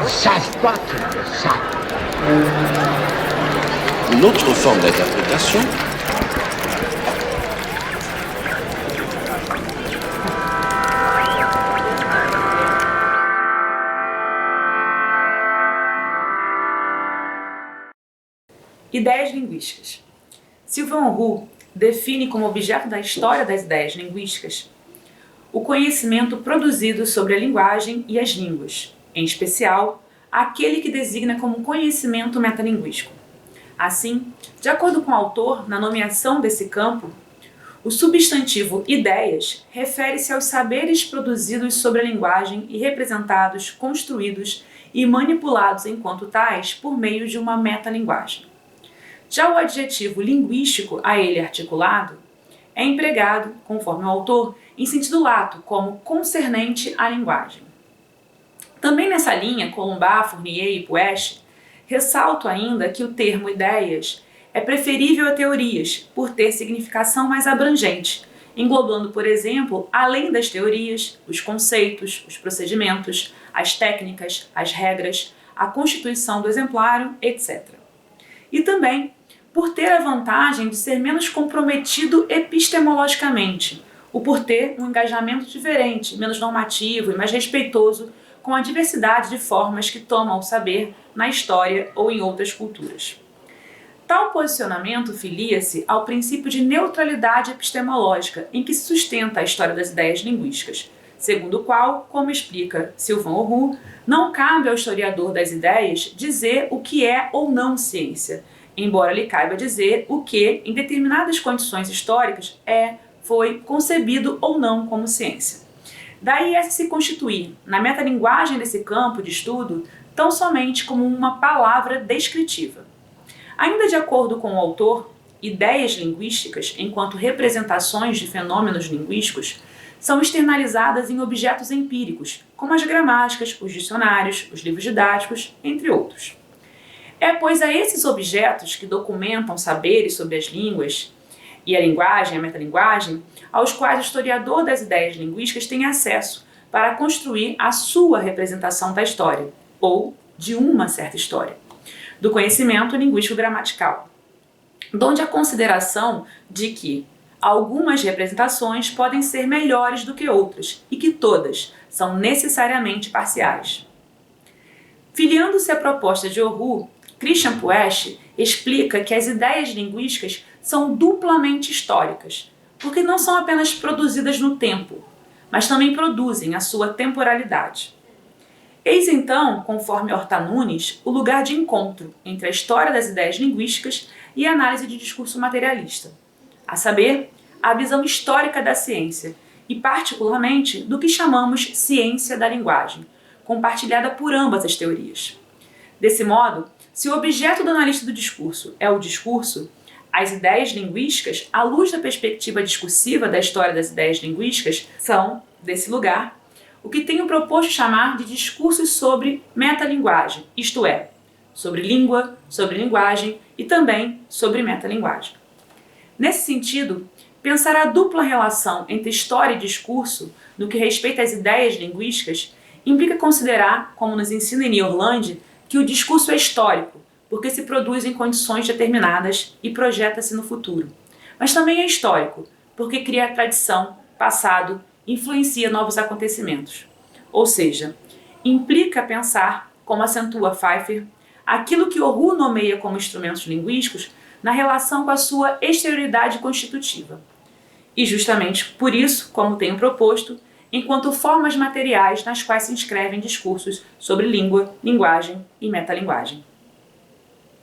savent pas qu'ils le savent. Une autre forme d'interprétation. Ideias linguísticas. Sylvain Auroux define como objeto da história das ideias linguísticas o conhecimento produzido sobre a linguagem e as línguas, em especial, aquele que designa como conhecimento metalinguístico. Assim, de acordo com o autor, na nomeação desse campo, o substantivo ideias refere-se aos saberes produzidos sobre a linguagem e representados, construídos e manipulados enquanto tais por meio de uma metalinguagem. Já o adjetivo linguístico a ele articulado é empregado, conforme o autor, em sentido lato, como concernente à linguagem. Também nessa linha, Colombat, Fournier e Puech ressalto ainda que o termo ideias é preferível a teorias, por ter significação mais abrangente, englobando, por exemplo, além das teorias, os conceitos, os procedimentos, as técnicas, as regras, a constituição do exemplário, etc. E também por ter a vantagem de ser menos comprometido epistemologicamente, ou por ter um engajamento diferente, menos normativo e mais respeitoso com a diversidade de formas que tomam o saber na história ou em outras culturas. Tal posicionamento filia-se ao princípio de neutralidade epistemológica em que se sustenta a história das ideias linguísticas, segundo o qual, como explica Sylvain Auroux, não cabe ao historiador das ideias dizer o que é ou não ciência, embora lhe caiba dizer o que, em determinadas condições históricas, foi concebido ou não como ciência. Daí essa se constituir, na metalinguagem desse campo de estudo, tão somente como uma palavra descritiva. Ainda de acordo com o autor, ideias linguísticas, enquanto representações de fenômenos linguísticos, são externalizadas em objetos empíricos, como as gramáticas, os dicionários, os livros didáticos, entre outros. É, pois, a esses objetos que documentam saberes sobre as línguas e a linguagem, a metalinguagem, aos quais o historiador das ideias linguísticas tem acesso para construir a sua representação da história, ou de uma certa história, do conhecimento linguístico-gramatical, donde a consideração de que algumas representações podem ser melhores do que outras e que todas são necessariamente parciais. Filiando-se à proposta de Auroux, Christian Puech explica que as ideias linguísticas são duplamente históricas, porque não são apenas produzidas no tempo, mas também produzem a sua temporalidade. Eis então, conforme Horta Nunes, o lugar de encontro entre a história das ideias linguísticas e a análise de discurso materialista, a saber, a visão histórica da ciência e, particularmente, do que chamamos ciência da linguagem, compartilhada por ambas as teorias. Desse modo, se o objeto do analista do discurso é o discurso, as ideias linguísticas, à luz da perspectiva discursiva da história das ideias linguísticas, são, desse lugar, o que tenho proposto chamar de discursos sobre metalinguagem, isto é, sobre língua, sobre linguagem e também sobre metalinguagem. Nesse sentido, pensar a dupla relação entre história e discurso, no que respeita às ideias linguísticas, implica considerar, como nos ensina Emile Orlandi, que o discurso é histórico, porque se produz em condições determinadas e projeta-se no futuro. Mas também é histórico, porque cria tradição, passado, influencia novos acontecimentos. Ou seja, implica pensar, como acentua Pfeiffer, aquilo que Auroux nomeia como instrumentos linguísticos na relação com a sua exterioridade constitutiva. E justamente por isso, como tenho proposto, enquanto formas materiais nas quais se inscrevem discursos sobre língua, linguagem e metalinguagem.